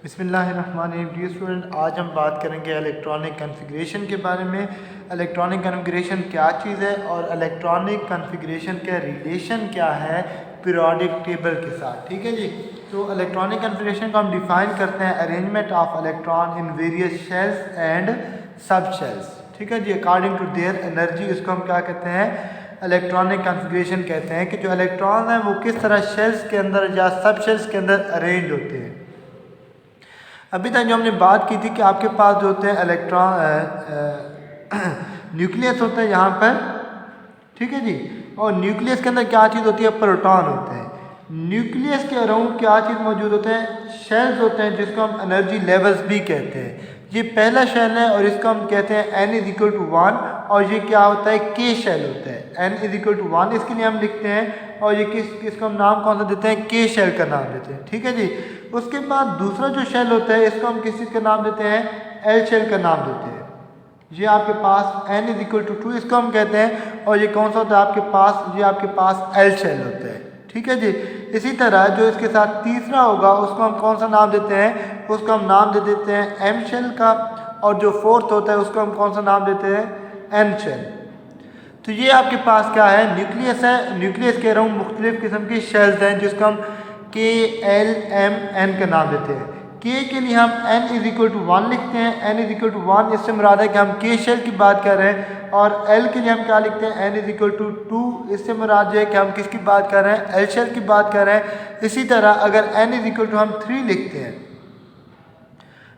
बिस्मिल्लाहिर्रहमानिर्रहीम। Dear student, आज हम बात करेंगे इलेक्ट्रॉनिक कॉन्फ़िगरेशन के बारे में। इलेक्ट्रॉनिक कॉन्फ़िगरेशन क्या चीज़ है और इलेक्ट्रॉनिक कॉन्फ़िगरेशन का रिलेशन क्या है पीरियोडिक टेबल के साथ। ठीक है जी। तो इलेक्ट्रॉनिक कॉन्फ़िगरेशन को हम डिफ़ाइन करते हैं arrangement of electron in various shells and सब शेल्स। ठीक है जी, अकॉर्डिंग टू देयर एनर्जी। इसको हम क्या कहते हैं, इलेक्ट्रॉनिक कॉन्फ़िगरेशन कहते हैं कि जो इलेक्ट्रॉन हैं वो किस तरह शेल्स के अंदर या सब शेल्स के अंदर अरेंज होते हैं। अभी तक जो हमने बात की थी कि आपके पास जो होते हैं इलेक्ट्रॉन न्यूक्लियस होता है यहाँ पर। ठीक है जी। और न्यूक्लियस के अंदर क्या चीज़ होती है, प्रोटॉन होते हैं। न्यूक्लियस के अराउंड क्या चीज़ मौजूद होते हैं, शेल्स होते हैं जिसको हम एनर्जी लेवल्स भी कहते हैं। ये पहला शेल है और इसको हम कहते हैं n इज इक्वल टू 1। और ये क्या होता है, के शेल होता है। n इज इक्वल टू 1 इसके लिए हम लिखते हैं। और ये किसको हम नाम कौन सा देते हैं, के शेल का नाम देते हैं। ठीक है जी। उसके बाद दूसरा जो शेल होता है इसको हम किस चीज़ का नाम देते हैं, एल शेल का नाम देते हैं। ये आपके पास n इज इक्वल टू 2 इसको हम कहते हैं। और ये कौन सा होता है आपके पास, ये आपके पास एल शेल होता है। ठीक है जी। इसी तरह जो इसके साथ तीसरा होगा उसको हम कौन सा नाम देते हैं, उसको हम नाम दे देते हैं एम शेल का। और जो फोर्थ होता है उसको हम कौन सा नाम देते हैं, एन शेल। तो ये आपके पास क्या है, न्यूक्लियस है। न्यूक्लियस के अराउंड मुख्तलिफ किस्म की शेल्स हैं जिसको हम के एल एम एन का नाम देते हैं। के के लिए हम n इज इक्वल टू 1 लिखते हैं। n इज इक्वल टू 1 इससे मुराद है कि हम के शेल की बात कर रहे हैं। और l के लिए हम क्या लिखते हैं, n इज इक्वल टू 2 इससे मुराद है कि हम किसकी बात कर रहे हैं, एल शेल की बात कर रहे हैं। इसी तरह अगर n इज इक्वल टू हम 3 लिखते हैं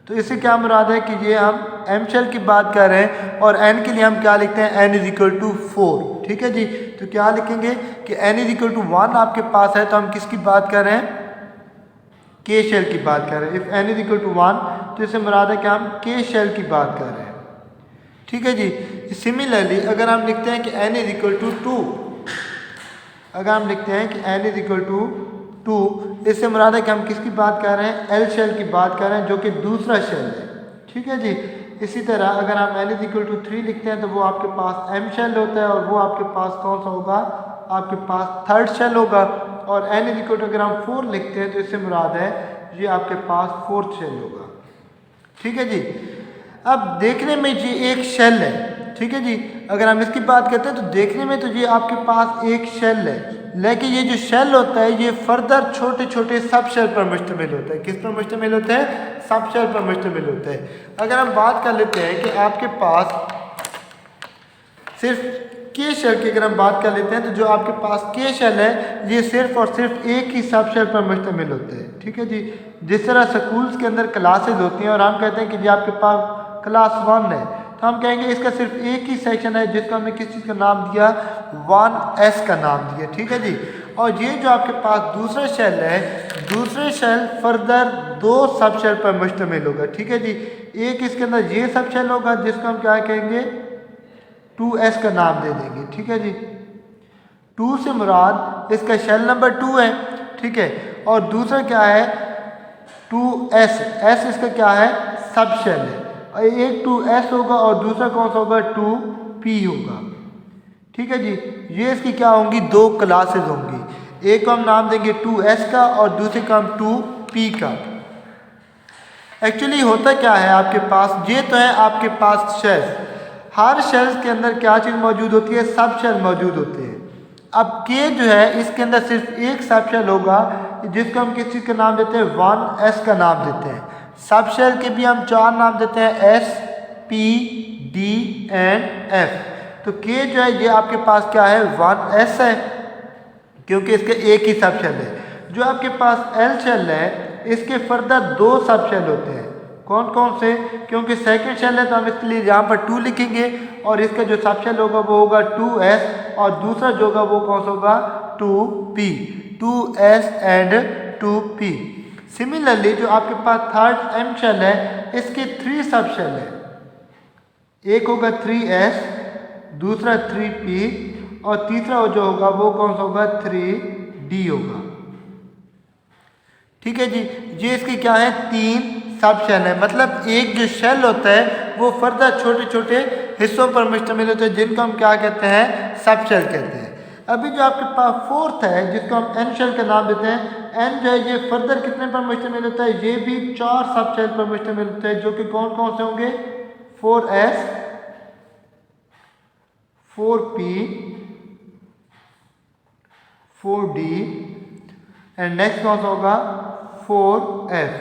तो इससे क्या मुराद है कि ये हम एम शेल की बात कर रहे हैं। और n के लिए हम क्या लिखते हैं, n इज इक्वल टू 4। ठीक है जी। तो क्या लिखेंगे कि n इज इक्वल टू 1 आपके पास है तो हम किसकी बात कर रहे हैं, के शेल की बात कर रहे हैं। If n is equal to 1 तो इससे मुराद है कि हम के शेल की बात कर रहे हैं। ठीक है जी। सिमिलरली अगर हम लिखते हैं कि n इज इक्वल टू 2, अगर हम लिखते हैं कि n इज इक्वल टू 2 इससे मुराद है कि हम किसकी बात कर रहे हैं, एल शेल की बात कर रहे हैं जो कि दूसरा शेल है। ठीक है जी। इसी तरह अगर हम n इज इक्वल टू 3 लिखते हैं तो वो आपके पास एम शेल होता है और वो आपके पास कौन सा होगा, आपके पास थर्ड शेल होगा। और n इज इक्वल टू अगर हम 4 लिखते हैं तो इससे मुराद है ये आपके पास फोर्थ शेल होगा। ठीक है जी। अब देखने में ये एक शेल है। ठीक है जी। अगर हम इसकी बात करते हैं तो देखने में तो ये आपके पास एक शेल है, लेकिन ये जो शेल होता है ये फर्दर छोटे छोटे सब शेल पर मुश्तमिल होता है। किस पर मुश्तमिल होता है, सब शेल पर मुश्तमिल होता है। अगर हम बात कर लेते हैं कि आपके पास सिर्फ के शेल की अगर हम बात कर लेते हैं तो जो आपके पास के शेल है ये सिर्फ और सिर्फ एक ही सब शेल पर मुश्तमिल होते हैं। ठीक है जी। जिस तरह स्कूल्स के अंदर क्लासेज होती हैं और हम कहते हैं कि जी आपके पास क्लास 1 है तो हम कहेंगे इसका सिर्फ एक ही सेक्शन है जिसको हमने किस चीज़ का नाम दिया, 1S का नाम दिया। ठीक है जी। और ये जो आपके पास दूसरा शेल है, दूसरे शेल फर्दर 2 सब शेल पर मुश्तमिल होगा। ठीक है जी। एक इसके अंदर ये सब शेल होगा जिसको हम क्या कहेंगे, 2S का नाम दे देंगे। ठीक है जी। 2 से मुराद इसका शेल नंबर 2 है। ठीक है। और दूसरा क्या है, 2S। S इसका क्या है, सब शेल है। और एक 2S होगा और दूसरा कौन सा होगा, 2P होगा। ठीक है जी। ये इसकी क्या होंगी, 2 क्लासेस होंगी। एक को हम नाम देंगे 2S का और दूसरे का हम 2P का। एक्चुअली होता क्या है आपके पास, ये तो है आपके पास शेल्स। हर शेल्स के अंदर क्या चीज़ मौजूद होती है, सब शेल मौजूद होते हैं। अब के जो है इसके अंदर सिर्फ एक सब शेल होगा जिसको हम किस चीज़ का नाम देते हैं, 1S का नाम देते हैं। सब शेल के भी हम 4 नाम देते हैं, S, P, D and F। तो के जो है ये आपके पास क्या है, 1S है क्योंकि इसके एक ही सब शेल है। जो आपके पास एल शेल है इसके फर्दर 2 सब शेल होते हैं। कौन कौन से, क्योंकि सेकंड शेल है तो हम इसके लिए यहाँ पर 2 लिखेंगे और इसका जो सब शेल होगा वो होगा 2S और दूसरा जो होगा वो कौन सा होगा, 2P। 2S and 2P। Similarly जो आपके पास थर्ड एम शेल है इसके 3 सब शेल है। एक होगा 3S, दूसरा 3P और तीसरा जो होगा वो कौन सा होगा, 3D होगा। ठीक है जी। ये इसके क्या है, 3 सब शेल है। मतलब एक जो शेल होता है वो फर्दर छोटे छोटे हिस्सों पर मुश्तमिल होते हैं जिनको हम क्या कहते हैं, सब शेल कहते हैं। अभी जो आपके पास फोर्थ है जिसको हम एन शेल का नाम देते हैं, एन जो है ये फर्दर कितने पर मुश्तमिल होता है, ये भी 4 सब शेल पर मुश्तमिल होता है, जो कि कौन कौन से होंगे, 4s, 4p, 4d and next कौन सा होगा, 4f।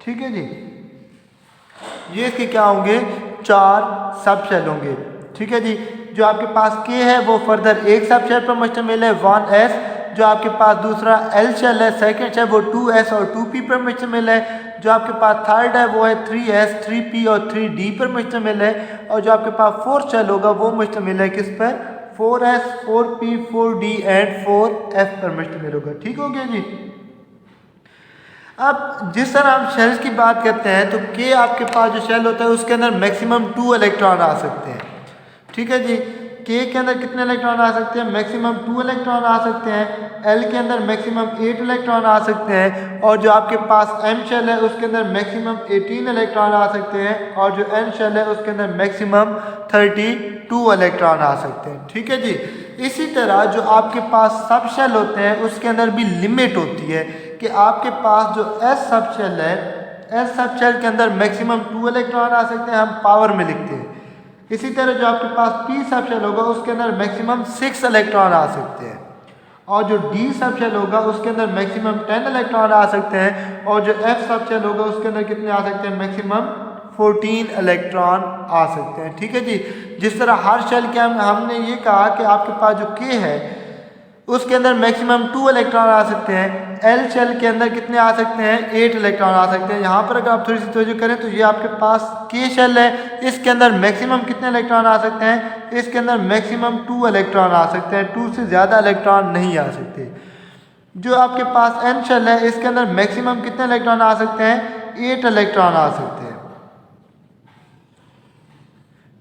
ठीक है जी, ये इसके क्या होंगे, 4 सब शेल होंगे। ठीक है जी, जो आपके पास के है वो फर्दर एक सब शेल पर मुश्तमिल है 1s, जो आपके पास दूसरा एल शेल है सेकंड शेल वो 2s और 2p पर मुश्तमिल है, जो आपके पास थर्ड है वो है 3s, 3p और 3d पर मुश्तमिल है, और जो आपके पास फोर्थ शेल होगा वो मुश्तमिल है किस पर, 4s, 4p, 4d and 4f पर मुश्तमिल होगा। ठीक हो गया जी। अब जिस तरह हम शेल्स की बात करते हैं तो के आपके पास जो शेल होता है उसके अंदर मैक्सिमम 2 इलेक्ट्रॉन आ सकते हैं। ठीक है जी, के अंदर कितने इलेक्ट्रॉन आ सकते हैं, मैक्सिमम 2 इलेक्ट्रॉन आ सकते हैं, एल के अंदर मैक्सिमम 8 इलेक्ट्रॉन आ सकते हैं, और जो आपके पास एम शेल है उसके अंदर मैक्सिमम 18 इलेक्ट्रॉन आ सकते हैं, और जो एन शेल है उसके अंदर मैक्सिमम 32 इलेक्ट्रॉन आ सकते हैं। ठीक है जी, इसी तरह जो आपके पास सब शेल होते हैं उसके अंदर भी लिमिट होती है कि आपके पास जो एस सब शेल है, एस सब शेल के अंदर मैक्सिमम 2 इलेक्ट्रॉन आ सकते हैं, हम पावर में लिखते हैं। इसी तरह जो आपके पास पी सब शेल होगा उसके अंदर मैक्सिमम 6 इलेक्ट्रॉन आ सकते हैं, और जो डी सब शेल होगा उसके अंदर मैक्सिमम 10 इलेक्ट्रॉन आ सकते हैं, और जो एफ सब शेल होगा उसके अंदर कितने आ सकते हैं, मैक्सिमम 14 इलेक्ट्रॉन आ सकते हैं। ठीक है जी, जिस तरह हर शेल के हमने ये कहा कि आपके पास जो के है उसके अंदर मैक्सिमम 2 इलेक्ट्रॉन आ सकते हैं, एल शेल के अंदर कितने आ सकते हैं, 8 इलेक्ट्रॉन आ सकते हैं। यहाँ पर अगर आप थोड़ी सी तवज्जो करें तो ये आपके पास के शेल है, इसके अंदर मैक्सिमम कितने इलेक्ट्रॉन आ सकते हैं, इसके अंदर मैक्सिमम 2 इलेक्ट्रॉन आ सकते हैं, 2 से ज़्यादा इलेक्ट्रॉन नहीं आ सकते। जो आपके पास एन शेल है इसके अंदर मैक्सिमम कितने इलेक्ट्रॉन आ सकते हैं, 8 इलेक्ट्रॉन आ सकते हैं।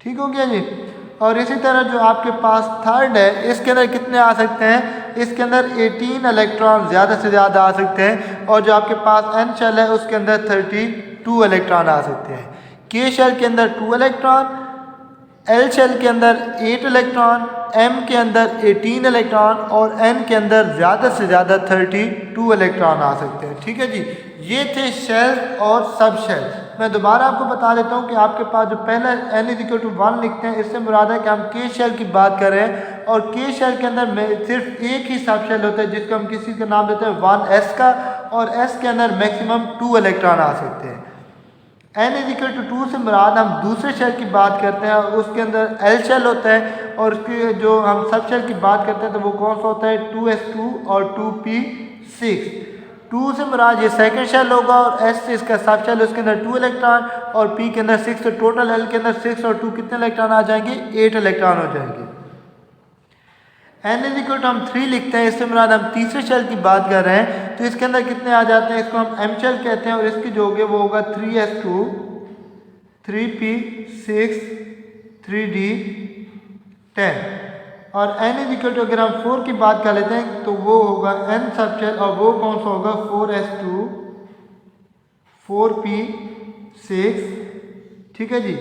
ठीक हो गया जी। और इसी तरह जो आपके पास थर्ड है इसके अंदर कितने आ सकते हैं, इसके अंदर 18 इलेक्ट्रॉन ज़्यादा से ज़्यादा आ सकते हैं, और जो आपके पास एन शेल है उसके अंदर 32 इलेक्ट्रॉन आ सकते हैं। के शेल के अंदर 2 इलेक्ट्रॉन, एल शेल के अंदर 8 इलेक्ट्रॉन, एम के अंदर 18 इलेक्ट्रॉन, और एन के अंदर ज़्यादा से ज़्यादा 32 इलेक्ट्रॉन आ सकते हैं। ठीक है जी, ये थे शेल और सब शेल। मैं दोबारा आपको बता देता हूँ कि आपके पास जो पहला n=1 लिखते हैं, इससे मुराद है कि हम के शेल की बात कर रहे हैं, और के शेल के अंदर सिर्फ एक ही सब शेल होता है जिसको हम किसी का नाम देते हैं 1s का, और s के अंदर मैक्सिमम 2 इलेक्ट्रॉन आ सकते हैं। n=2 से मुराद हम दूसरे शेल की बात करते हैं, उसके अंदर एल शेल होता है, और उसके जो हम सब शेल की बात करते हैं तो वो कौन सा होता है, 2s2 और 2p6। 2 से मुराद ये सेकंड शेल होगा, और एस से इसका सब शेल उसके अंदर 2 इलेक्ट्रॉन, और पी के अंदर 6, तो टोटल एल के अंदर 6 और 2 कितने इलेक्ट्रॉन आ जाएंगे, 8 इलेक्ट्रॉन हो जाएंगे। n= हम 3 लिखते हैं, इससे मुराद हम तीसरे शेल की बात कर रहे हैं, तो इसके अंदर कितने आ जाते हैं, इसको हम एम शेल कहते हैं, और इसकी जो होगी वो होगा 3s2, 3p6, 3d 10। और n= अगर हम 4 की बात कर लेते हैं तो वो होगा n सब शेल, और वो कौन सा होगा, 4s2, 4p6, ठीक है जी,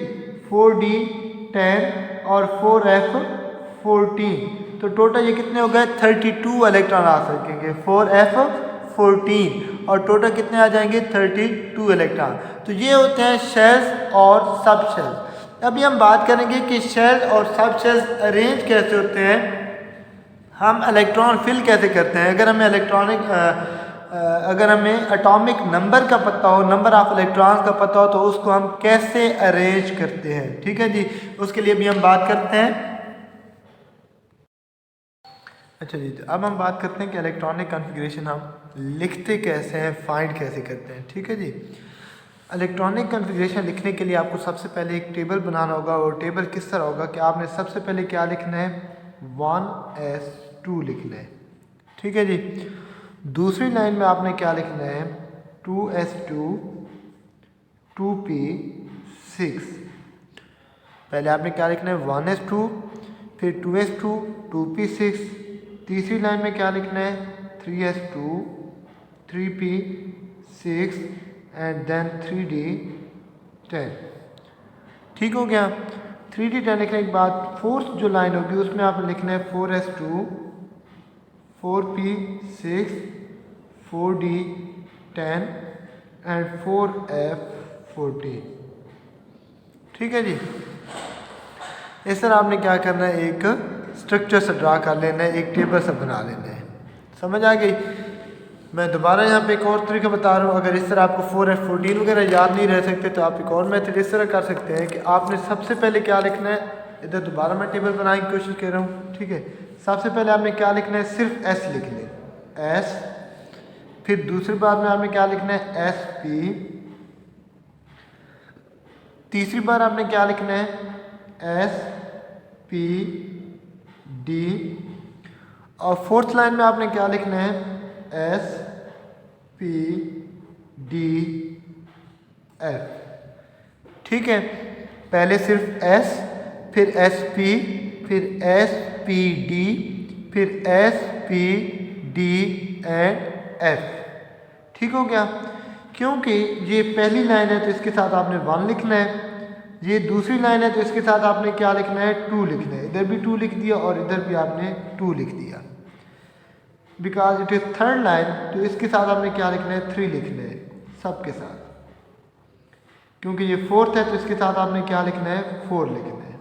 4d 10 और 4f 14। तो टोटल ये कितने हो गए, 32 इलेक्ट्रॉन आ सकेंगे, 4f 14, और टोटल कितने आ जाएंगे, 32 इलेक्ट्रॉन। तो ये होते हैं शेल्स और सब शेल्स। अभी हम बात करेंगे कि शेल और सब शेल्स अरेंज कैसे होते हैं, हम इलेक्ट्रॉन फिल कैसे करते हैं। अगर हमें एटॉमिक नंबर का पता हो, नंबर ऑफ इलेक्ट्रॉन्स का पता हो, तो उसको हम कैसे अरेंज करते हैं। ठीक है जी, उसके लिए भी हम बात करते हैं। अच्छा जी, अब हम बात करते हैं कि इलेक्ट्रॉनिक कॉन्फ़िगरेशन हम लिखते कैसे हैं, फाइंड कैसे करते हैं। ठीक है जी, इलेक्ट्रॉनिक कॉन्फ़िगरेशन लिखने के लिए आपको सबसे पहले एक टेबल बनाना होगा, और टेबल किस तरह होगा कि आपने सबसे पहले क्या लिखना है, 1s2 लिखना है। ठीक है जी, दूसरी लाइन में आपने क्या लिखना है, 2s2, 2p6। पहले आपने क्या लिखना है, 1s2, फिर 2s2, 2p6। तीसरी लाइन में क्या लिखना है, 3s2, 3p6 and then 3d10। ठीक हो गया। 3d10 लिखने के बाद फोर्थ जो लाइन होगी उसमें आपने लिखना है 4s2, 4p6, 4d10 and 4f14। ठीक है जी। इस तरह आपने क्या करना है, एक स्ट्रक्चर से ड्रा कर लेना है, एक टेबल से बना लेना है। समझ आ गई। मैं दोबारा यहाँ पे एक और तरीका बता रहा हूँ। अगर इस तरह आपको 4f14 वगैरह याद नहीं रह सकते तो आप एक और मेथड इस तरह कर सकते हैं कि आपने सबसे पहले क्या लिखना है, इधर दोबारा मैं टेबल बनाने की कोशिश कर रहा हूँ। ठीक है, सबसे पहले आपने क्या लिखना है, सिर्फ एस लिख लें, एस। फिर दूसरी बार में आपने क्या लिखना है, एस पी। तीसरी बार आपने क्या लिखना है, एस पी डी। और फोर्थ लाइन में आपने क्या लिखना है, एस पी डी एफ। ठीक है, पहले सिर्फ एस, फिर एस पी, फिर एस पी डी, फिर S P D and F. ठीक हो गया। क्योंकि ये पहली लाइन है तो इसके साथ आपने 1 लिखना है, ये दूसरी लाइन है तो इसके साथ आपने क्या लिखना है, 2 लिखना है। इधर भी 2 लिख दिया और इधर भी आपने 2 लिख दिया। Because it is third line तो इसके साथ आपने क्या लिखना है, 3 लिखना है सबके साथ। क्योंकि ये फोर्थ है तो इसके साथ आपने क्या लिखना है, 4 लिखना है।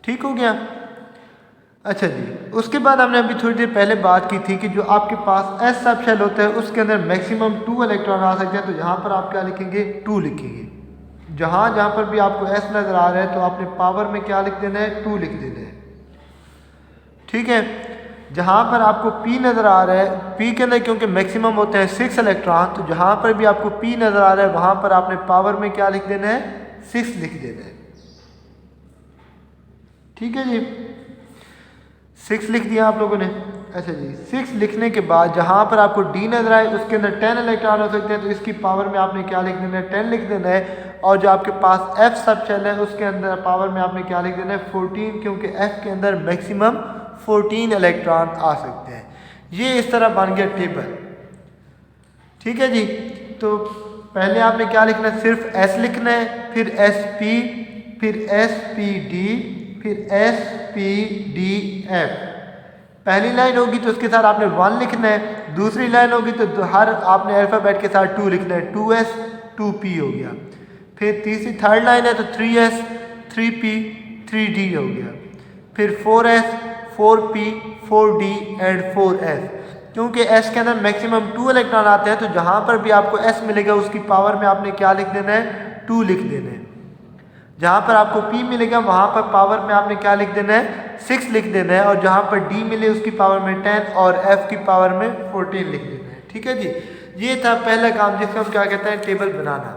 ठीक हो गया। अच्छा जी, उसके बाद हमने अभी थोड़ी देर पहले बात की थी कि जो आपके पास एस सब शेल होता है उसके अंदर मैक्सिमम 2 इलेक्ट्रॉन आ सकते हैं। तो यहाँ पर आप क्या लिखेंगे, 2 लिखेंगे। जहाँ जहाँ पर भी आपको एस नज़र आ रहा है तो आपने पावर में क्या लिख देना है, 2 लिख देना है। ठीक है, जहाँ पर आपको पी नज़र आ रहा है, पी के अंदर क्योंकि मैक्सिमम होते हैं 6 इलेक्ट्रॉन, तो जहाँ पर भी आपको पी नज़र आ रहा है वहाँ पर आपने पावर में क्या लिख देना है, 6 लिख देना है। ठीक है जी, 6 लिख दिया आप लोगों ने। अच्छा जी, 6 लिखने के बाद जहाँ पर आपको डी नज़र आए उसके अंदर 10 इलेक्ट्रॉन हो सकते हैं तो इसकी पावर में आपने क्या लिख देना है, 10 लिख देना है। और जो आपके पास एफ सब शेल है उसके अंदर पावर में आपने क्या लिख देना है, 14, क्योंकि एफ के अंदर मैक्सिमम 14 इलेक्ट्रॉन आ सकते हैं। ये इस तरह बन गया टेबल। ठीक है जी, तो पहले आपने क्या लिखना है, सिर्फ एस लिखना है, फिर एस पी, फिर एस पी डी, फिर एस पी डी एफ। पहली लाइन होगी तो उसके साथ आपने 1 लिखना है, दूसरी लाइन होगी तो हर आपने अल्फ़ाबेट के साथ 2 लिखना है, 2s 2p हो गया। फिर तीसरी थर्ड लाइन है तो 3s 3p 3d हो गया। फिर 4s 4p 4d and 4s। क्योंकि s के अंदर मैक्सिमम 2 इलेक्ट्रॉन आते हैं तो जहाँ पर भी आपको s मिलेगा उसकी पावर में आपने क्या लिख देना है, 2 लिख देना है। जहाँ पर आपको p मिलेगा वहाँ पर पावर में आपने क्या लिख देना है, 6 लिख देना है। और जहाँ पर d मिले उसकी पावर में 10 और f की पावर में 14 लिख देना है। ठीक है जी, ये था पहला काम जिसको हम क्या कहते हैं, टेबल बनाना।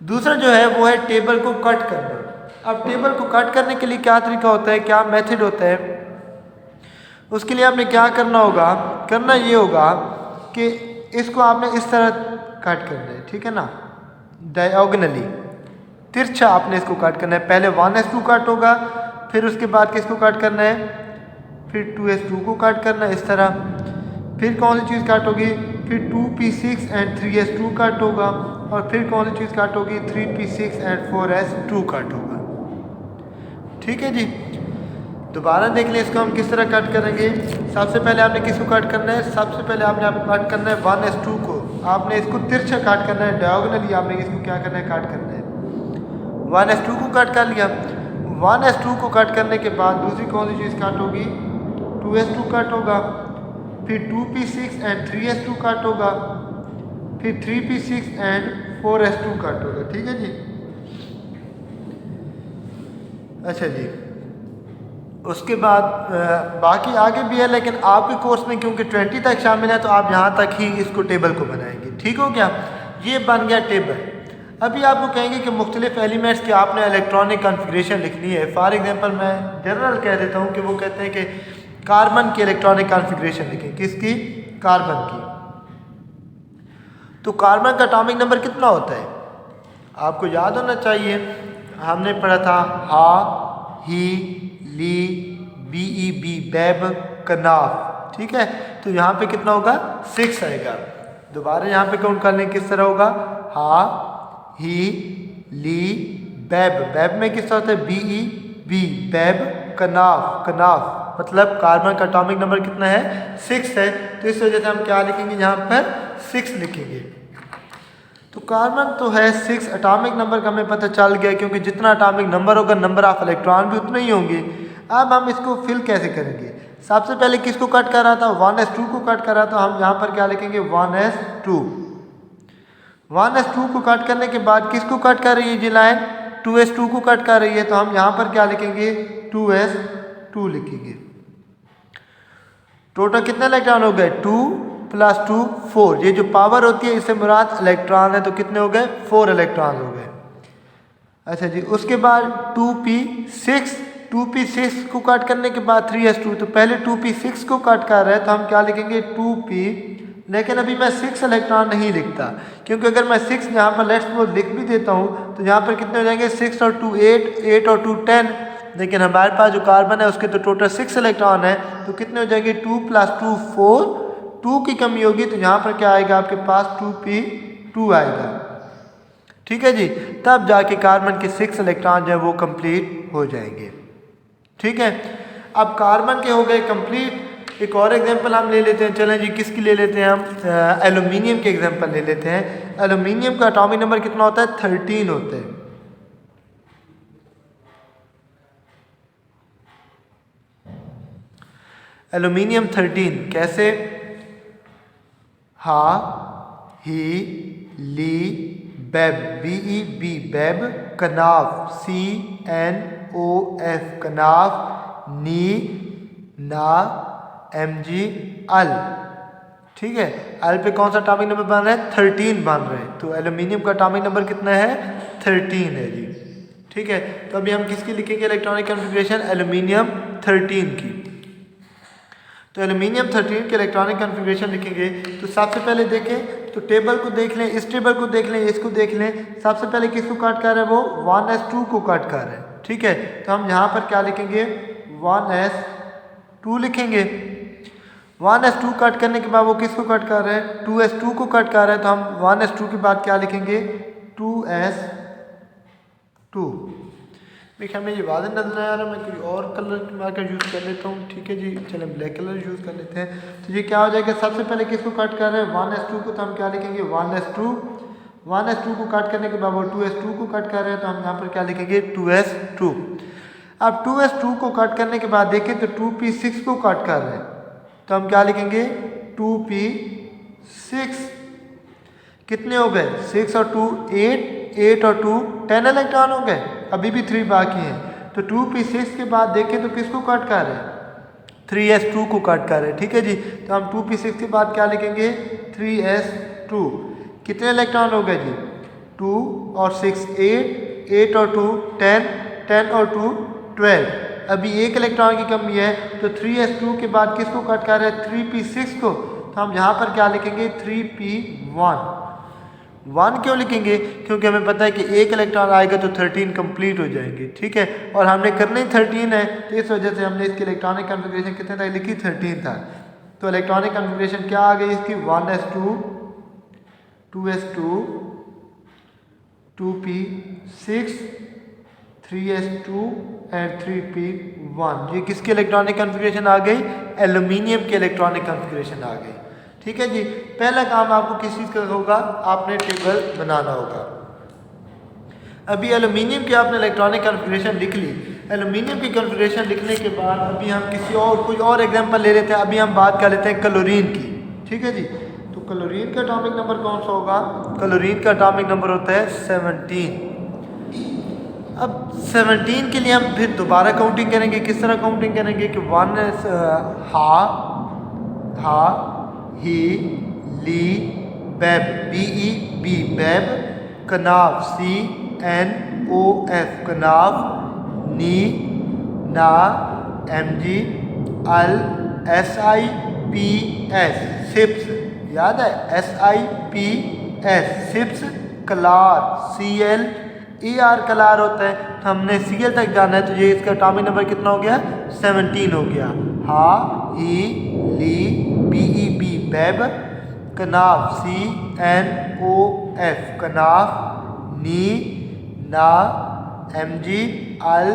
दूसरा जो है वो है टेबल को कट करना। अब टेबल को कट करने के लिए क्या तरीका होता है, क्या मेथड होता है, उसके लिए आपने क्या करना होगा, करना ये होगा कि इसको आपने इस तरह कट करना है। ठीक है ना, डायगोनली तिरछा आपने इसको कट करना है। पहले 1s2 कट होगा, फिर उसके बाद किसको कट करना है, फिर 2s2 को कट करना है इस तरह। फिर कौन सी चीज़ कट होगी, फिर 2p6 एंड 3s2 कट होगा। और फिर कौन सी चीज़ कट होगी, 3p6 एंड 4s2 कट होगा। ठीक है जी, दोबारा देख लें इसको हम किस तरह कट करेंगे। सबसे पहले आपने किसको कट करना है, सबसे पहले आपने कट करना है 1s2 को। आपने इसको तिरछा कट करना है, डायगोनली आपने इसको क्या करना है, कट करना है। 1s2 को कट कर लिया। 1s2 को कट करने के बाद दूसरी कौन सी चीज़ कट होगी, 2s2 कट होगा। फिर 2p6 एंड 3s2 कट होगा। फिर 3p6 एंड 4s2 कट होगा। ठीक है जी। अच्छा जी, उसके बाद बाकी आगे भी है, लेकिन आपके कोर्स में क्योंकि 20 तक शामिल है तो आप यहाँ तक ही इसको टेबल को बनाएंगे। ठीक हो गया, ये बन गया टेबल। अभी आपको कहेंगे कि मुख्तलिफ एलिमेंट्स की आपने इलेक्ट्रॉनिक कॉन्फ़िगरेशन लिखनी है। फॉर एग्जांपल मैं जनरल कह देता हूँ कि वो कहते हैं कि कार्बन की इलेक्ट्रॉनिक कॉन्फ़िगरेशन लिखें। किसकी, कार्बन की। तो कार्बन का एटॉमिक नंबर कितना होता है आपको याद होना चाहिए। हमने पढ़ा था हा, ही, ली, बी, बैब, कनाफ। ठीक है, तो यहाँ पे कितना होगा, 6 आएगा। दोबारा यहाँ पे काउंट कर लें किस तरह होगा, हा, ही, ली, बैब। बैब में किस तरह होता है, बी, बैब, कनाफ। कनाफ मतलब कार्बन का एटॉमिक नंबर कितना है, 6 है। तो इस वजह से हम क्या लिखेंगे, यहाँ पर 6 लिखेंगे। तो कार्बन तो है 6, एटॉमिक नंबर का हमें पता चल गया, क्योंकि जितना एटॉमिक नंबर होगा नंबर ऑफ इलेक्ट्रॉन भी उतने ही होंगे। अब हम इसको फिल कैसे करेंगे? सबसे पहले किसको कट कर रहा था, 1s2 को कट कर रहा था। हम यहाँ पर क्या लिखेंगे, 1s2। 1s2 को कट करने के बाद किसको कट कर रही है जी लाइन, 2s2 को कट कर रही है। तो हम यहाँ पर क्या लिखेंगे, 2s2 लिखेंगे। टोटल कितने इलेक्ट्रॉन हो गए, 2 + 2 4। ये जो पावर होती है इससे मुराद इलेक्ट्रॉन है, तो कितने हो गए, 4 इलेक्ट्रॉन हो गए। अच्छा जी, उसके बाद 2p6, 2p6 को कट करने के बाद 3s2। तो पहले 2p6 को कट कर रहे हैं, तो हम क्या लिखेंगे, 2p। लेकिन अभी मैं 6 इलेक्ट्रॉन नहीं लिखता, क्योंकि अगर मैं 6 यहाँ पर लेट्स सपोज लिख भी देता हूँ तो यहाँ पर कितने हो जाएंगे, 6 और 2 8, 8 और 2 10। लेकिन हमारे पास जो कार्बन है उसके तो टोटल 6 इलेक्ट्रॉन है, तो कितने हो जाएंगे, 2 + 2 4। 2 की कमी होगी तो यहाँ पर क्या आएगा आपके पास, 2p2 आएगा। ठीक है जी, तब जाके कार्बन के 6 इलेक्ट्रॉन जो है वो कंप्लीट हो जाएंगे। ठीक है, अब कार्बन के हो गए कंप्लीट। एक और एग्जांपल हम ले लेते हैं। चलें जी, किसकी ले लेते हैं हम, एल्यूमिनियम के एग्जांपल ले लेते हैं। एल्यूमिनियम का एटॉमिक नंबर कितना होता है, 13 होता है। एल्यूमिनियम 13 कैसे, हा ही ली बेब, BEB बेब, कनाफ CNOF कनाफ, नी ना MG अल। ठीक है, अल पे कौन सा एटॉमिक नंबर बन रहा है, 13 बन रहे हैं। तो एल्यूमिनियम का एटॉमिक नंबर कितना है, 13 है जी। ठीक है, तो अभी हम किसकी लिखेंगे इलेक्ट्रॉनिक कॉन्फ़िगरेशन, एल्यूमिनियम 13 की। तो एल्यूमिनियम 13 के इलेक्ट्रॉनिक कॉन्फ़िगरेशन लिखेंगे। तो सबसे पहले देखें तो टेबल को देख लें, इस टेबल को देख लें, इसको देख लें। सबसे पहले किसको कट कर रहे हैं, वो 1s2 को कट कर रहे हैं। ठीक है, तो हम यहाँ पर क्या लिखेंगे, 1s2 लिखेंगे। 1s2 कट करने के बाद वो किसको कट कर रहे हैं, 2s2 को कट कर रहे हैं। तो हम 1s2 के बाद क्या लिखेंगे, 2s2। देखिए हमें ये वाज़ह नज़र नहीं आ रहा, मैं कोई और कलर मार्कर यूज़ कर लेता हूँ। ठीक है जी, चलें ब्लैक कलर यूज़ कर लेते हैं। तो ये क्या हो जाएगा, सबसे पहले किसको कट कर रहे हैं, 1s2 को। तो हम क्या लिखेंगे, 1s2। 1s2 को कट करने के बाद वो 2s2 को कट कर रहे हैं। तो हम यहाँ पर क्या लिखेंगे, 2s2। अब 2s2 को कट करने के बाद देखें तो 2p6 को कट कर रहे हैं। तो हम क्या लिखेंगे, 2p6। कितने हो गए, 6 और 2 8, 8 और 2 10 इलेक्ट्रॉन हो गए, अभी भी 3 बाकी हैं। तो 2p6 के बाद देखें तो किसको कट कर रहे हैं, 3s2 को कट कर रहे हैं। ठीक है जी, तो हम 2p6 के बाद क्या लिखेंगे, 3s2। कितने इलेक्ट्रॉन हो गए जी, 2 और 6 8, 8 और 2 10, 10 और 2 12। अभी एक इलेक्ट्रॉन की कमी है, तो 3s2 के बाद किसको कट कर रहे हैं, 3p6 को। तो हम यहाँ पर क्या लिखेंगे, 3p1। 1 क्यों लिखेंगे, क्योंकि हमें पता है कि एक इलेक्ट्रॉन आएगा तो 13 कंप्लीट हो जाएंगे। ठीक है, और हमने करनी 13 है, तो इस वजह से हमने इसकी इलेक्ट्रॉनिक कॉन्फ़िगरेशन कितने तक लिखी, 13 था। तो इलेक्ट्रॉनिक कॉन्फ़िगरेशन क्या आ गई इसकी, 1s2, 2s2, 2p6, 3s2 and 3p1। ये किसकी इलेक्ट्रॉनिक कॉन्फ़िगरेशन आ गई, एल्यूमिनियम की इलेक्ट्रॉनिक कॉन्फ़िगरेशन आ गई। ठीक है जी, पहला काम आपको किस चीज़ का होगा, आपने टेबल बनाना होगा। अभी एल्यूमिनियम की आपने इलेक्ट्रॉनिक कॉन्फ़िगरेशन लिख ली। एल्यूमिनियम की कॉन्फ़िगरेशन लिखने के बाद अभी हम कोई और एग्जांपल ले लेते हैं। अभी हम बात कर लेते हैं क्लोरीन की। ठीक है जी, तो क्लोरीन का एटॉमिक नंबर कौन सा होगा, क्लोरीन का एटॉमिक नंबर होता है 17। अब 17 के लिए हम फिर दोबारा काउंटिंग करेंगे। किस तरह काउंटिंग करेंगे कि 1 हा ही ली बेब, BEB बेब, कनाफ CNOF कनाफ, नी ना MG अल, SIPS सिप्स, याद है SIPS सिप्स, कलार CLER कलार होता है। तो हमने CL तक जाना है, तो ये इसका एटॉमिक नंबर कितना हो गया, 17 हो गया। हा ही ली BEB बेब, कनाफ CNOF कनाफ, नी ना MG अल,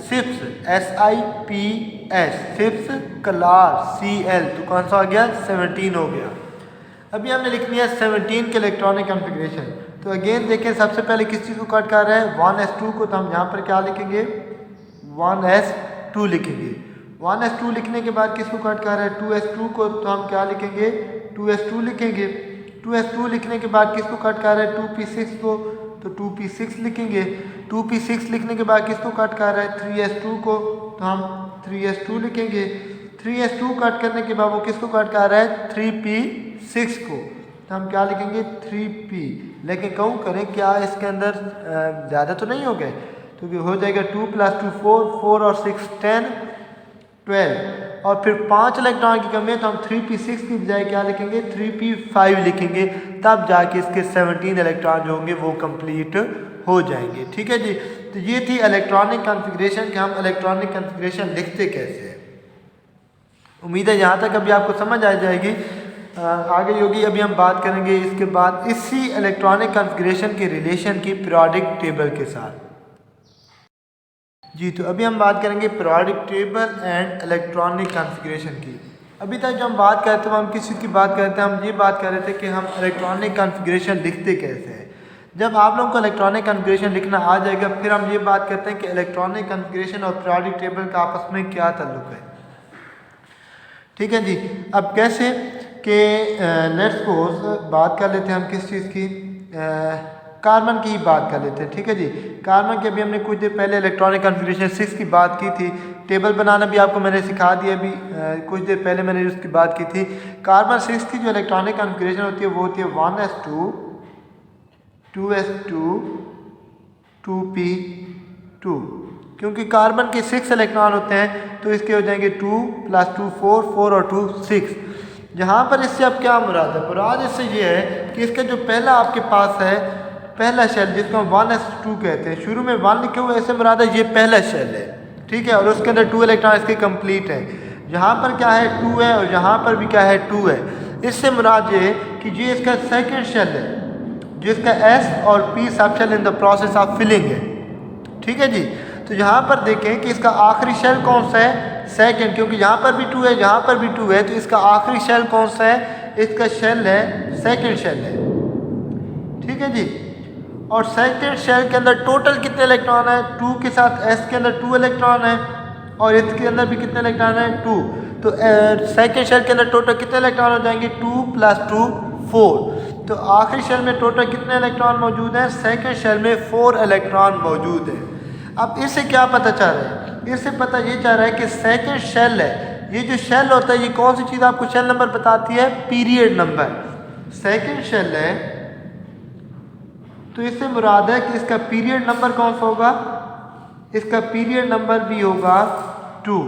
सिप्स SIPS, सिप्स क्लास CL, तो कौन सा आ गया 17 हो गया। अभी हमने लिखनी है 17 के इलेक्ट्रॉनिक कॉन्फ़िगरेशन। तो अगेन देखें, सबसे पहले किस चीज़ को कट कर रहा है 1s2 को, तो हम यहाँ पर क्या लिखेंगे 1s2 लिखेंगे। 1s2 लिखने के बाद किसको कट कर रहा है 2s2 को, तो हम क्या लिखेंगे 2s2 लिखेंगे। 2s2 लिखने के बाद किसको कट कर रहा है 2p6 को, तो 2p6 लिखेंगे। 2p6 लिखने के बाद किसको कट कर रहा है 3s2 को, तो हम 3s2 लिखेंगे। 3s2 कट करने के बाद वो किसको कट कर रहा है 3p6 को, तो हम क्या लिखेंगे 3p। लेकिन कहूँ करें क्या इसके अंदर ज़्यादा तो नहीं हो गए, तो हो जाएगा 2 + 2 4, 4 और 6 10 12, और फिर 5 इलेक्ट्रॉन की कमी है, तो हम 3p6 की बजाय क्या लिखेंगे 3p5 लिखेंगे। तब जाके इसके 17 इलेक्ट्रॉन जो होंगे वो कंप्लीट हो जाएंगे। ठीक है जी। तो ये थी इलेक्ट्रॉनिक कॉन्फ़िगरेशन कि हम इलेक्ट्रॉनिक कॉन्फ़िगरेशन लिखते कैसे हैं। उम्मीद है यहाँ तक अभी आपको समझ आ जाएगी। आगे होगी अभी हम बात करेंगे इसके बाद इसी इलेक्ट्रॉनिक कॉन्फ़िगरेशन के रिलेशन की पीरियोडिक टेबल के साथ। जी, तो अभी हम बात करेंगे periodic table and electronic configuration की। अभी तक जो हम बात करते हैं हम किस चीज़ की बात करते हैं, हम ये बात कर रहे थे कि हम इलेक्ट्रॉनिक कॉन्फ़िगरेशन लिखते कैसे हैं। जब आप लोगों को इलेक्ट्रॉनिक कॉन्फ़िगरेशन लिखना आ जाएगा, फिर हम ये बात करते हैं कि इलेक्ट्रॉनिक कॉन्फ़िगरेशन और पीरियोडिक टेबल का आपस में क्या ताल्लुक़ है। ठीक है जी। अब कैसे कि लेट्स सपोज बात कर लेते हैं हम किस चीज़ की, कार्बन की बात कर लेते हैं। ठीक है जी। कार्बन की अभी हमने कुछ देर पहले इलेक्ट्रॉनिक कॉन्फ़िगरेशन 6 की बात की थी। टेबल बनाना भी आपको मैंने सिखा दिया, अभी कुछ देर पहले मैंने उसकी बात की थी। कार्बन 6 की जो इलेक्ट्रॉनिक कॉन्फ़िगरेशन होती है वो होती है 1s2 2s2 2p2, क्योंकि कार्बन के 6 इलेक्ट्रॉन होते हैं तो इसके हो जाएंगे 2 + 2 4, 4 और 2 6। यहाँ पर इससे अब क्या मुराद है, मुराद इससे ये है कि इसका जो पहला आपके पास है पहला शेल जिसको हम 1s2 कहते हैं, शुरू में 1 लिखे हुए, ऐसे मुराद है ये पहला शेल है। ठीक है, और उसके अंदर 2 इलेक्ट्रॉन इसके कंप्लीट है। यहाँ पर क्या है 2 है और यहाँ पर भी क्या है 2 है। इससे मुराद ये कि ये इसका सेकेंड शेल है जिसका S और P सब shell in the process of filling है। ठीक है जी। तो यहाँ पर देखें कि इसका आखिरी शेल कौन सा है सेकेंड, क्योंकि यहाँ पर भी 2 है यहाँ पर भी 2 है, तो इसका आखिरी शेल कौन सा है, इसका शेल है सेकेंड शेल है। ठीक है जी। और सेकेंड शेल के अंदर टोटल कितने इलेक्ट्रॉन है 2 के साथ S के अंदर 2 इलेक्ट्रॉन है और इसके अंदर भी कितने इलेक्ट्रॉन है 2। तो सेकेंड शेल के अंदर टोटल कितने इलेक्ट्रॉन हो जाएंगे 2 + 2 4। तो आखिरी शेल में टोटल कितने इलेक्ट्रॉन मौजूद हैं, सेकेंड शेल में 4 इलेक्ट्रॉन मौजूद है। अब इससे क्या पता चल रहा है, इससे पता ये चल रहा है कि सेकेंड शेल है, ये जो शेल होता है ये कौन सी चीज़ आपको शेल नंबर बताती है, पीरियड नंबर। सेकेंड शेल है तो इससे मुराद है कि इसका पीरियड नंबर कौन सा होगा, इसका पीरियड नंबर भी होगा 2।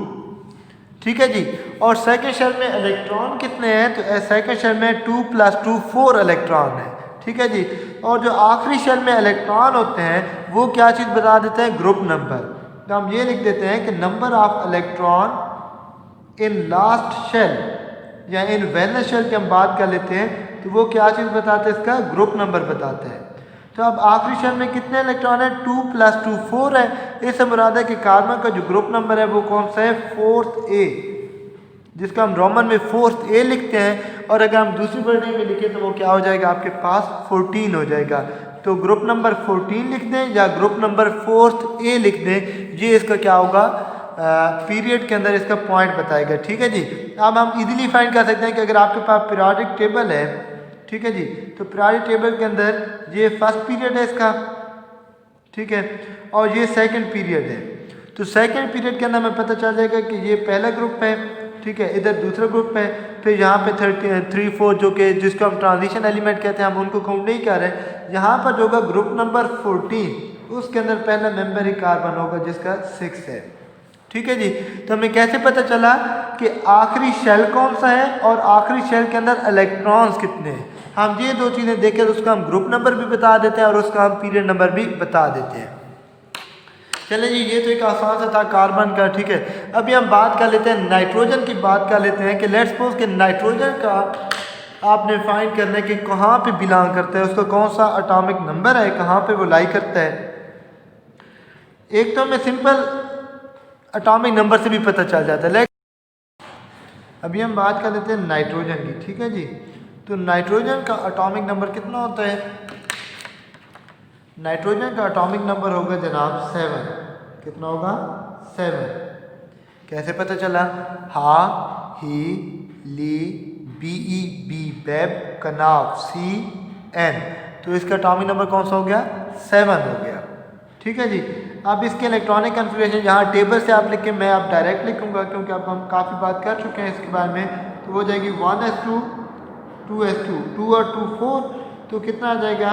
ठीक है जी। और सेकेंड शेल में इलेक्ट्रॉन कितने हैं, तो सेकेंड शेल में 2 + 2 4 इलेक्ट्रॉन है। ठीक है जी। और जो आखिरी शेल में इलेक्ट्रॉन होते हैं वो क्या चीज़ बता देते हैं, ग्रुप नंबर। तो हम ये लिख देते हैं कि number of electron in last shell या इन वैलेंस शेल की हम बात कर लेते हैं तो वो क्या चीज़ बताते हैं, इसका ग्रुप नंबर बताते हैं। तो अब आखिरी शेल में कितने इलेक्ट्रॉन है 2 + 2 4 है। इससे मुराद है कि कार्बन का जो ग्रुप नंबर है वो कौन सा है 4th A, जिसका हम रोमन में 4th A लिखते हैं। और अगर हम दूसरी वर्डिंग में लिखें तो वो क्या हो जाएगा आपके पास 14 हो जाएगा। तो ग्रुप नंबर 14 लिख दें या ग्रुप नंबर 4th A लिख दें, ये इसका क्या होगा पीरियड के अंदर इसका पॉइंट बताएगा। ठीक है जी। अब हम इजीली फाइंड कर सकते हैं कि अगर आपके पास पीरियोडिक टेबल है, ठीक है जी, तो पीरियोडिक टेबल के अंदर ये फर्स्ट पीरियड है इसका, ठीक है, और ये सेकंड पीरियड है। तो सेकंड पीरियड के अंदर हमें पता चल जाएगा कि ये पहला ग्रुप है, ठीक है, इधर दूसरा ग्रुप है, फिर यहाँ पे 3 4 जो कि जिसको हम ट्रांजिशन एलिमेंट कहते हैं हम उनको काउंट नहीं कर रहे। यहाँ पर जो होगा ग्रुप नंबर 14 उसके अंदर पहला मेंबर ही कार्बन होगा जिसका 6 है। ठीक है जी। तो हमें कैसे पता चला कि आखिरी शेल कौन सा है और आखिरी शेल के अंदर इलेक्ट्रॉन्स कितने हैं, हम ये दो चीज़ें देखें तो उसका हम ग्रुप नंबर भी बता देते हैं और उसका हम पीरियड नंबर भी बता देते हैं। चलिए जी, ये तो एक आसान सा था कार्बन का। ठीक है, अभी हम बात कर लेते हैं नाइट्रोजन की बात कर लेते हैं कि लेट्स सपोज कि नाइट्रोजन का आपने फाइंड करना है कि कहाँ पे बिलोंग करता है, उसका कौन सा एटॉमिक नंबर है, कहाँ पे वो लाई करता है। एक तो हमें सिंपल एटॉमिक नंबर से भी पता चल जाता है। अभी हम बात कर लेते हैं नाइट्रोजन की, ठीक है जी। तो नाइट्रोजन का एटॉमिक नंबर कितना होता है? नाइट्रोजन का एटॉमिक नंबर होगा जनाब 7। कितना होगा? 7। कैसे पता चला? हा, ही, ली, बी ई, बी बेब, कनाफ, सी, एन। तो इसका एटॉमिक नंबर कौन सा हो गया? 7 हो गया, ठीक है जी। अब इसके इलेक्ट्रॉनिक कन्फिग्रेशन यहाँ टेबल से आप लिखें, मैं आप डायरेक्ट लिखूंगा क्योंकि अब हम काफ़ी बात कर चुके हैं इसके बारे में। तो हो जाएगी 1s2 2s2 2 और 2 4, तो कितना आ जाएगा?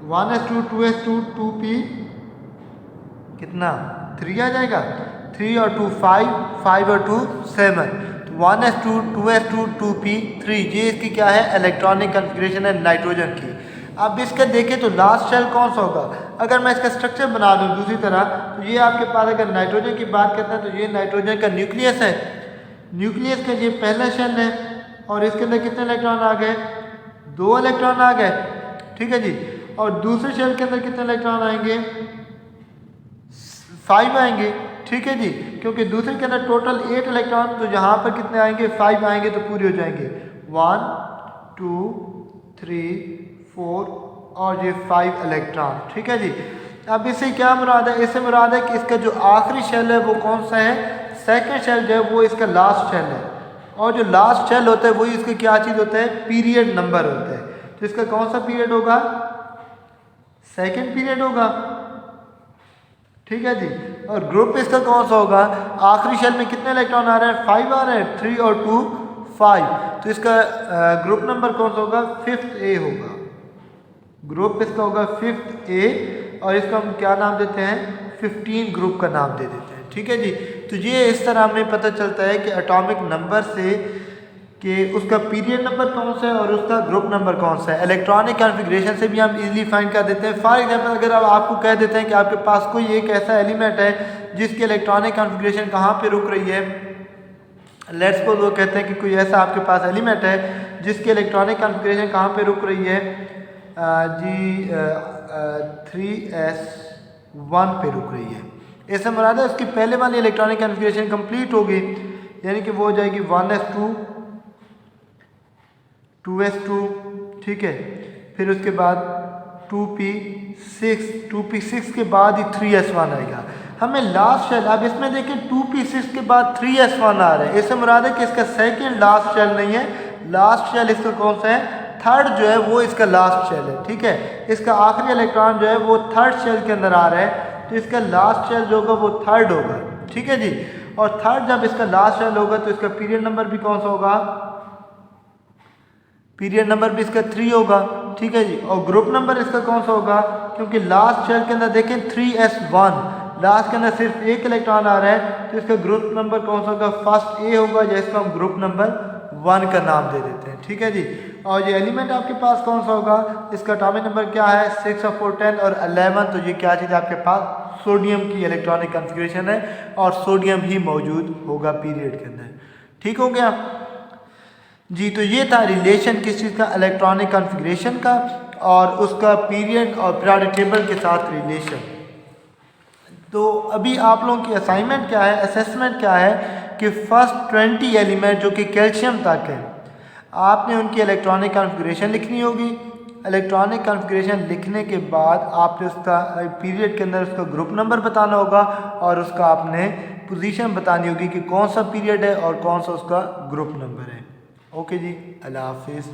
1s2 2s2 2p कितना? 3 आ जाएगा। 3 और 2 5, 5 और 2 7। तो 1s2 2s2 2p 3, ये इसकी क्या है? इलेक्ट्रॉनिक कन्फिग्रेशन है नाइट्रोजन की। अब इसका देखें तो लास्ट शेल कौन सा होगा? अगर मैं इसका स्ट्रक्चर बना दूं दूसरी तरह, तो ये आपके पास अगर नाइट्रोजन की बात करते हैं तो ये नाइट्रोजन का न्यूक्लियस है। न्यूक्लियस का ये पहला शेल है और इसके अंदर कितने इलेक्ट्रॉन आ गए? 2 इलेक्ट्रॉन आ गए, ठीक है जी। और दूसरे शेल के अंदर कितने इलेक्ट्रॉन आएंगे? 5 आएंगे, ठीक है जी। क्योंकि दूसरे के अंदर टोटल 8 इलेक्ट्रॉन, तो यहाँ पर कितने आएंगे? 5 आएंगे, तो पूरे हो जाएंगे 1 2 3 4 और ये 5 इलेक्ट्रॉन, ठीक है जी। अब इससे क्या मुराद है? इससे मुराद है कि इसका जो आखिरी शेल है वो कौन सा है? सेकंड शेल जो है वो इसका लास्ट शेल है। और जो लास्ट शेल होता है वही इसका क्या चीज़ होता है? पीरियड नंबर होता है। तो इसका कौन सा पीरियड होगा? सेकंड पीरियड होगा, ठीक है जी। और ग्रुप इसका कौन सा होगा? आखिरी शेल में कितने इलेक्ट्रॉन आ रहे हैं? 5 आ रहे हैं, 3 और 2 5। तो इसका ग्रुप नंबर कौन सा होगा? 5th A होगा। ग्रुप इसका होगा 5th A और इसका हम क्या नाम देते हैं? 15 ग्रुप का नाम दे देते हैं, ठीक है जी। तो ये इस तरह हमें पता चलता है कि एटॉमिक नंबर से कि उसका पीरियड नंबर कौन सा है और उसका ग्रुप नंबर कौन सा है। इलेक्ट्रॉनिक कॉन्फ़िगरेशन से भी हम इजीली फाइंड कर देते हैं। फॉर एग्जांपल अगर अब आपको कह देते हैं कि आपके पास कोई एक ऐसा एलिमेंट है जिसकी इलेक्ट्रॉनिक कॉन्फ़िगरेशन कहाँ पे रुक रही है, लेट्स सपोज वो कहते हैं कि कोई ऐसा आपके पास एलिमेंट है जिसकी इलेक्ट्रॉनिक कॉन्फ़िगरेशन कहाँ पे रुक रही है? जी 3s1 पे रुक रही है। इससे मुराद है उसकी पहले वाली इलेक्ट्रॉनिक कॉन्फ़िगरेशन कंप्लीट हो गई, यानी कि वो हो जाएगी 1s2 2s2, ठीक है। फिर उसके बाद 2p6 के बाद ही 3s1 आएगा। हमें लास्ट शेल, अब इसमें देखें 2p6 के बाद 3s1 आ रहा है। इससे मुराद है कि इसका सेकंड लास्ट शेल नहीं है, लास्ट शेल इसका कौन सा है? थर्ड जो है वो इसका लास्ट शेल है, ठीक है। इसका आखिरी इलेक्ट्रॉन जो है वो थर्ड शेल के अंदर आ रहा है, तो इसका लास्ट शेल जो होगा वो थर्ड होगा, ठीक है जी। और थर्ड जब इसका लास्ट शेल होगा तो इसका पीरियड नंबर भी कौन सा होगा? पीरियड नंबर भी इसका 3 होगा, ठीक है जी। और ग्रुप नंबर इसका कौन सा होगा? क्योंकि लास्ट शेल के अंदर देखें 3s1, लास्ट के अंदर सिर्फ एक इलेक्ट्रॉन आ रहा है, तो इसका ग्रुप नंबर कौन सा होगा? फर्स्ट A होगा, या इसको हम ग्रुप नंबर 1 का नाम दे देते हैं, ठीक है जी। और ये एलिमेंट आपके पास कौन सा होगा? इसका एटॉमिक नंबर क्या है? 6 और 4 10 और 11। तो ये क्या चीज़ है आपके पास? सोडियम की इलेक्ट्रॉनिक कॉन्फ़िगरेशन है और सोडियम ही मौजूद होगा पीरियड के अंदर, ठीक हो गया जी। तो ये था रिलेशन किस चीज़ का? इलेक्ट्रॉनिक कॉन्फ़िगरेशन का और उसका पीरियड और पीरियोडिक टेबल के साथ रिलेशन। तो अभी आप लोगों की असाइनमेंट क्या है, असेसमेंट क्या है कि फर्स्ट 20 एलिमेंट जो कि कैल्शियम तक है, आपने उनकी इलेक्ट्रॉनिक कॉन्फ़िगरेशन लिखनी होगी। इलेक्ट्रॉनिक कॉन्फ़िगरेशन लिखने के बाद आपने उसका पीरियड के अंदर उसका ग्रुप नंबर बताना होगा और उसका आपने पोजीशन बतानी होगी कि कौन सा पीरियड है और कौन सा उसका ग्रुप नंबर है। ओके जी, अल्लाह हाफिज़।